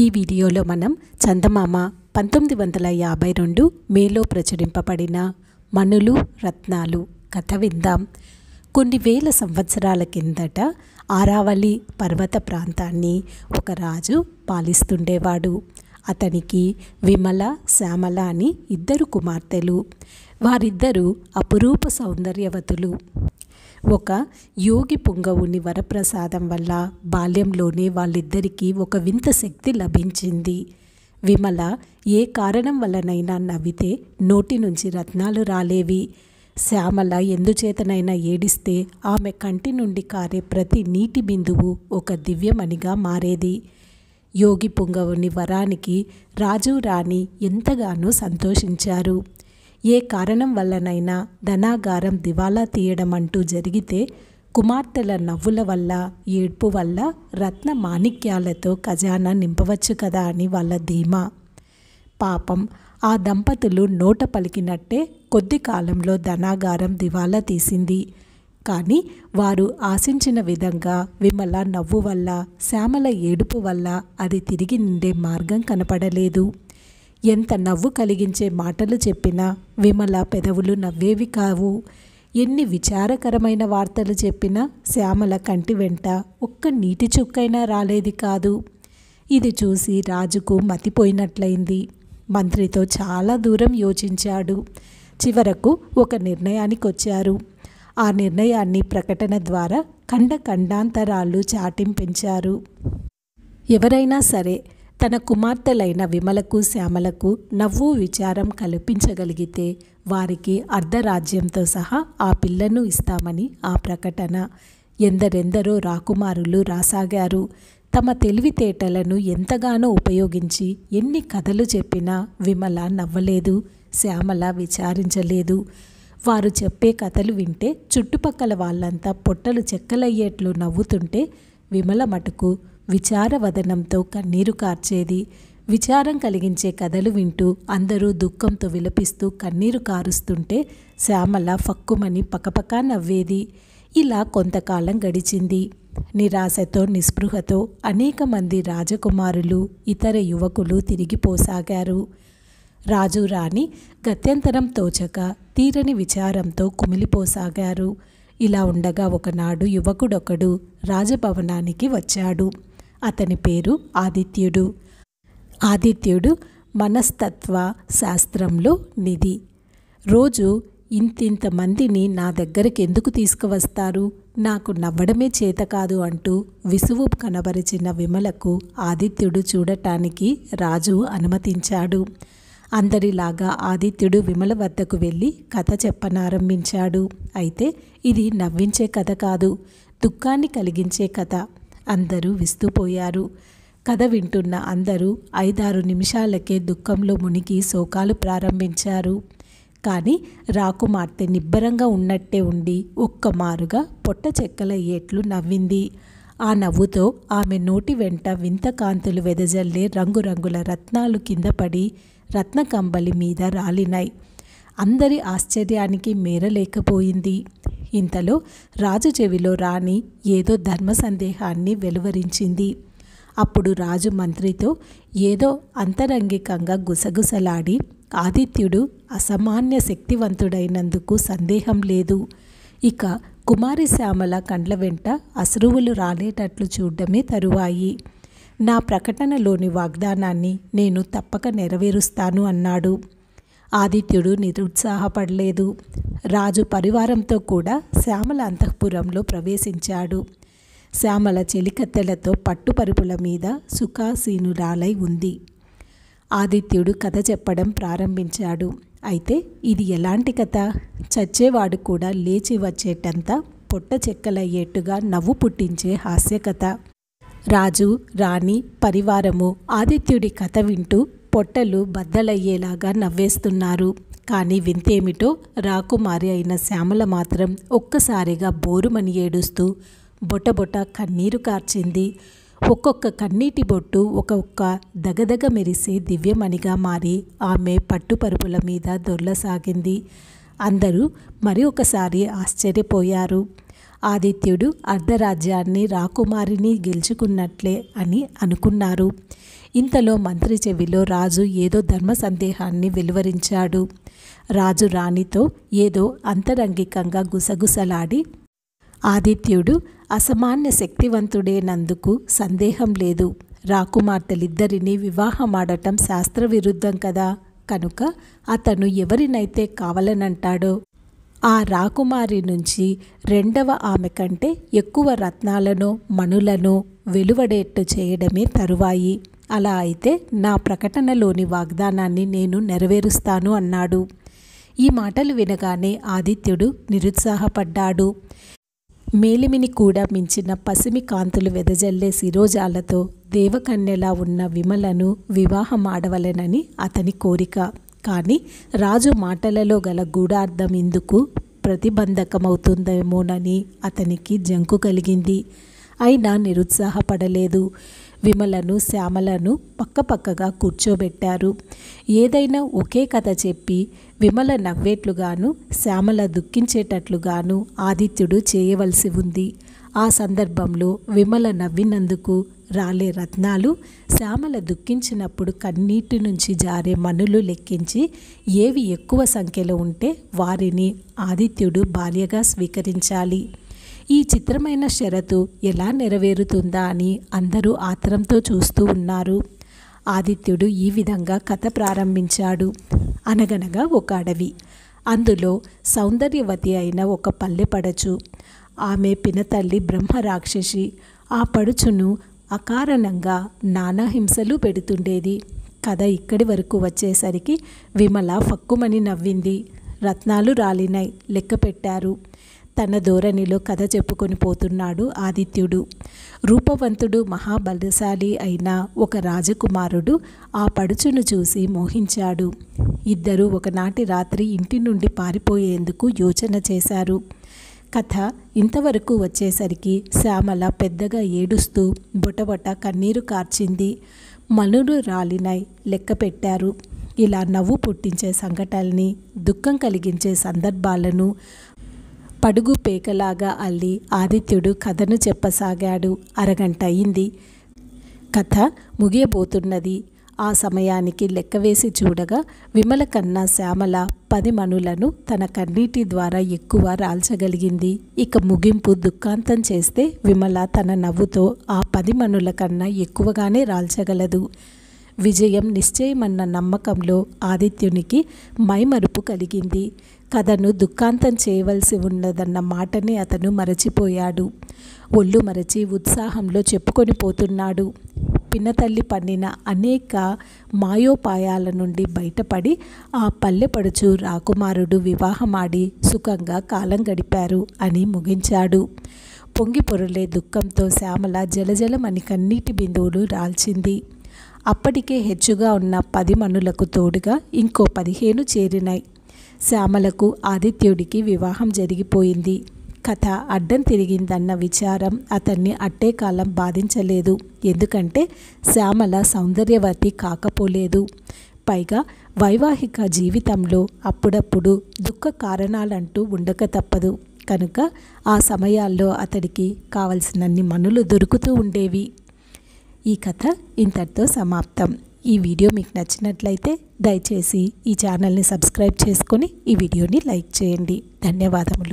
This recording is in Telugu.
ఈ వీడియోలో మనం చందమామ 1952 మేలో ప్రచురింపబడిన మణులు రత్నాలు కథ విందాం. కొన్ని వేల సంవత్సరాల కిందట ఆరావళి పర్వత ప్రాంతాన్ని ఒక రాజు పాలిస్తుండేవాడు. అతనికి విమల, శ్యామల అని ఇద్దరు కుమార్తెలు. వారిద్దరూ అపురూప సౌందర్యవతులు. ఒక యోగి పుంగవుని వరప్రసాదం వల్ల బాల్యంలోనే వాళ్ళిద్దరికీ ఒక వింత శక్తి లభించింది. విమల ఏ కారణం వల్లనైనా నవ్వితే నోటి నుంచి రత్నాలు రాలేవి. శ్యామల ఎందుచేతనైనా ఏడిస్తే ఆమె కంటి నుండి కారే ప్రతి నీటి బిందువు ఒక దివ్యమణిగా మారేది. యోగి పుంగవుని వరానికి రాజు రాణి ఎంతగానో సంతోషించారు. ఏ కారణం వల్లనైనా ధనాగారం దివాలా తీయడం అంటూ జరిగితే కుమార్తెల నవ్వుల వల్ల, ఏడ్పు వల్ల రత్న మాణిక్యాలతో ఖజానా నింపవచ్చు కదా అని వాళ్ళ ధీమా. పాపం ఆ దంపతులు నోట పలికినట్టే కొద్ది కాలంలో ధనాగారం దివాలా తీసింది. కానీ వారు ఆశించిన విధంగా విమల నవ్వు వల్ల, శ్యామల ఏడుపు వల్ల అది తిరిగి నిండే మార్గం కనపడలేదు. ఎంత నవ్వు కలిగించే మాటలు చెప్పినా విమల పెదవులు నవ్వేవి కావు. ఎన్ని విచారకరమైన వార్తలు చెప్పినా శ్యామల కంటి వెంట ఒక్క నీటి చుక్కైనా రాలేది కాదు. ఇది చూసి రాజుకు మతిపోయినట్లయింది. మంత్రితో చాలా దూరం యోచించాడు. చివరకు ఒక నిర్ణయానికి వచ్చారు. ఆ నిర్ణయాన్ని ప్రకటన ద్వారా ఖండాంతరాలు చాటింపెంచారు. ఎవరైనా సరే తన కుమార్తెలైన విమలకు, శ్యామలకు నవ్వు, విచారం కల్పించగలిగితే వారికి అర్ధరాజ్యంతో సహా ఆ పిల్లను ఇస్తామని ఆ ప్రకటన. ఎందరెందరో రాకుమారులు రాసాగారు. తమ తెలివితేటలను ఎంతగానో ఉపయోగించి ఎన్ని కథలు చెప్పినా విమల నవ్వలేదు, శ్యామల విచారించలేదు. వారు చెప్పే కథలు వింటే చుట్టుపక్కల వాళ్ళంతా పొట్టలు చెక్కలయ్యేట్లు నవ్వుతుంటే విమల మటుకు విచారవదనంతో కన్నీరు కార్చేది. విచారం కలిగించే కథలు వింటూ అందరూ దుఃఖంతో విలపిస్తూ కన్నీరు కారుస్తుంటే శ్యామల ఫక్కుమని పకపకా నవ్వేది. ఇలా కొంతకాలం గడిచింది. నిరాశతో, నిస్పృహతో అనేక మంది రాజకుమారులు, ఇతర యువకులు తిరిగిపోసాగారు. రాజు రాణి గత్యంతరం తోచక తీరని విచారంతో కుమిలిపోసాగారు. ఇలా ఉండగా ఒకనాడు యువకుడొకడు రాజభవనానికి వచ్చాడు. అతని పేరు ఆదిత్యుడు. ఆదిత్యుడు మనస్తత్వ శాస్త్రంలో నిధి. రోజు ఇంతింత మందిని నా దగ్గరికి ఎందుకు తీసుకువస్తారు? నాకు నవ్వడమే చేత కాదు అంటూ విసుగు కనబరిచిన విమలకు ఆదిత్యుడు చూడటానికి రాజు అనుమతించాడు. అందరిలాగా ఆదిత్యుడు విమల వద్దకు వెళ్ళి కథ చెప్పనారంభించాడు. అయితే ఇది నవ్వించే కథ కాదు, దుఃఖాన్ని కలిగించే కథ. అందరూ విస్తుపోయారు. కథ వింటున్న అందరూ 5-6 నిమిషాలకే దుఃఖంలో మునిగి శోకాలు ప్రారంభించారు. కానీ రాకుమార్తె నిబ్బరంగా ఉన్నట్టే ఉండి ఒక్కమారుగా పొట్ట చెక్కలయ్యేట్లు నవ్వింది. ఆ నవ్వుతో ఆమె నోటి వెంట వింత కాంతులు వెదజల్లే రంగురంగుల రత్నాలు కింద పడి రత్నకంబలి మీద రాలినాయి. అందరి ఆశ్చర్యానికి మేరలేకపోయింది. ఇంతలో రాజు చెవిలో రాణి ఏదో ధర్మ సందేహాన్ని వెలువరించింది. అప్పుడు రాజు మంత్రితో ఏదో అంతరంగికంగా గుసగుసలాడి, ఆదిత్యుడు అసామాన్య శక్తివంతుడైనందుకు సందేహం లేదు. ఇక కుమారి శ్యామల కండ్ల వెంట అశ్రువులు రాలేటట్లు చూడడమే తరువాయి. నా ప్రకటనలోని వాగ్దానాన్ని నేను తప్పక నెరవేరుస్తాను అన్నాడు. ఆదిత్యుడు నిరుత్సాహపడలేదు. రాజు పరివారంతో కూడా శ్యామల అంతఃపురంలో ప్రవేశించాడు. శ్యామల చెలికత్తెలతో పట్టుపరుపుల మీద సుఖాసీనురాలై ఉంది. ఆదిత్యుడు కథ చెప్పడం ప్రారంభించాడు. అయితే ఇది ఎలాంటి కథ? చచ్చేవాడు కూడా లేచి వచ్చేటంత పొట్ట చెక్కలయ్యేట్టుగా నవ్వు పుట్టించే హాస్యకథ. రాజు, రాణి, పరివారము ఆదిత్యుడి కథ వింటూ పొట్టలు బద్దలయ్యేలాగా నవ్వేస్తున్నారు. కానీ వింతేమిటో రాకుమారి అయిన శ్యామల మాత్రం ఒక్కసారిగా బోరుమని ఏడుస్తూ బొటబొట కన్నీరు కార్చింది. ఒక్కొక్క కన్నీటి బొట్టు ఒక్కొక్క దగదగ మెరిసే దివ్యమణిగా మారి ఆమె పట్టుపరుపుల మీద దొర్లసాగింది. అందరూ మరి ఒకసారి ఆశ్చర్యపోయారు. ఆదిత్యుడు అర్ధరాజ్యాన్ని రాకుమారిని గెలుచుకున్నట్లే అని అనుకున్నారు. ఇంతలో మంత్రి చెవిలో రాజు ఏదో ధర్మ సందేహాన్ని వెలువరించాడు. రాజు రాణితో ఏదో అంతరంగికంగా గుసగుసలాడి, ఆదిత్యుడు అసామాన్య శక్తివంతుడేనందుకు సందేహం లేదు. రాకుమార్తెలిద్దరినీ వివాహమాడటం శాస్త్రవిరుద్ధం కదా, కనుక అతను ఎవరినైతే కావాలనంటాడో ఆ రాకుమారి నుంచి రెండవ ఆమె కంటే ఎక్కువ రత్నాలను మణులను వెలువడేట్టు చేయడమే తరువాయి. అలా అయితే నా ప్రకటనలోని వాగ్దానాన్ని నేను నెరవేరుస్తాను అన్నాడు. ఈ మాటలు వినగానే ఆదిత్యుడు నిరుత్సాహపడ్డాడు. మేలిమిని కూడా మించిన పసిమి కాంతులు వెదజల్లే శిరోజాలతో దేవకన్యలా ఉన్న విమలను వివాహమాడవలెనని అతని కోరిక. కానీ రాజు మాటలలో గల గూఢార్థం ఇందుకు ప్రతిబంధకమవుతుందేమోనని అతనికి జంకు కలిగింది. అయినా నిరుత్సాహపడలేదు. విమలను శ్యామలను పక్కపక్కగా కూర్చోబెట్టారు. ఏదైనా ఒకే కథ చెప్పి విమల నవ్వేట్లుగాను శ్యామల దుఃఖించేటట్లుగాను ఆదిత్యుడు చేయవలసి ఉంది. ఆ సందర్భంలో విమల నవ్వినందుకు రాలే రత్నాలు, శ్యామల దుఃఖించినప్పుడు కన్నీటి నుంచి జారే మణులు లెక్కించి ఏవి ఎక్కువ సంఖ్యలో ఉంటే వారిని ఆదిత్యుడు భార్యగా స్వీకరించాలి. ఈ చిత్రమైన షరతు ఎలా నెరవేరుతుందా అని అందరూ ఆత్రంతో చూస్తూ ఉన్నారు. ఆదిత్యుడు ఈ విధంగా కథ ప్రారంభించాడు. అనగనగా ఒక అడవి. అందులో సౌందర్యవతి అయిన ఒక పల్లెపడచు. ఆమె పినతల్లి బ్రహ్మరాక్షసి. ఆ పడుచును అకారణంగా నానా హింసలు పెడుతుండేది. కథ ఇక్కడి వరకు వచ్చేసరికి విమల ఫక్కుమని నవ్వింది. రత్నాలు రాలినాయి, లెక్క పెట్టారు. తన ధోరణిలో కథ చెప్పుకొని పోతున్నాడు ఆదిత్యుడు. రూపవంతుడు మహాబలశాలి అయిన ఒక రాజకుమారుడు ఆ పడుచును చూసి మోహించాడు. ఇద్దరూ ఒకనాటి రాత్రి ఇంటి నుండి పారిపోయేందుకు యోచన చేశారు. కథ ఇంతవరకు వచ్చేసరికి శ్యామల పెద్దగా ఏడుస్తూ బొటబొట కన్నీరు కార్చింది. మణులు రాలినాయి, లెక్క పెట్టారు. ఇలా నవ్వు పుట్టించే సంఘటనల్ని, దుఃఖం కలిగించే సందర్భాలను పడుగు పేకలాగా అల్లి ఆదిత్యుడు కథను చెప్పసాగాడు. అరగంట అయింది. కథ ముగియబోతున్నది. ఆ సమయానికి లెక్కవేసి చూడగా విమల కన్నా శ్యామల 10 మణులను తన కన్నీటి ద్వారా ఎక్కువ రాల్చగలిగింది. ఇక ముగింపు దుఃఖాంతం చేస్తే విమల తన నవ్వుతో ఆ 10 మణుల కన్నా ఎక్కువగానే రాల్చగలదు. విజయం నిశ్చయమన్న నమ్మకంలో ఆదిత్యునికి మైమరుపు కలిగింది. కథను దుఃఖాంతం చేయవలసి ఉన్నదన్న మాటనే అతను మరచిపోయాడు. ఒళ్ళు మరచి ఉత్సాహంలో చెప్పుకొని పోతున్నాడు. పినతల్లి పన్నిన అనేక మాయోపాయాల నుండి బయటపడి ఆ పల్లెపడుచు రాకుమారుడు వివాహమాడి సుఖంగా కాలం గడిపారు అని ముగించాడు. పొంగి పొరలే దుఃఖంతో శ్యామల జలజలమని కన్నీటి బిందువులు రాల్చింది. అప్పటికే హెచ్చుగా ఉన్న 10 మణులకు తోడుగా ఇంకో 15 చేరినాయి. శ్యామలకు ఆదిత్యుడికి వివాహం జరిగిపోయింది. కథ అడ్డం తిరిగిందన్న విచారం అతన్ని అట్టే కాలం బాధించలేదు. ఎందుకంటే శ్యామల సౌందర్యవతి కాకపోలేదు. పైగా వైవాహిక జీవితంలో అప్పుడప్పుడు దుఃఖ కారణాలంటూ ఉండక తప్పదు. కనుక ఆ సమయాల్లో అతడికి కావలసినన్ని మణులు దొరుకుతూ ఉండేవి. ఈ కథ ఇంతటితో సమాప్తం. ఈ వీడియో మీకు నచ్చినట్లయితే దయచేసి ఈ ఛానల్ని సబ్స్క్రైబ్ చేసుకొని ఈ వీడియోని లైక్ చేయండి. ధన్యవాదములు.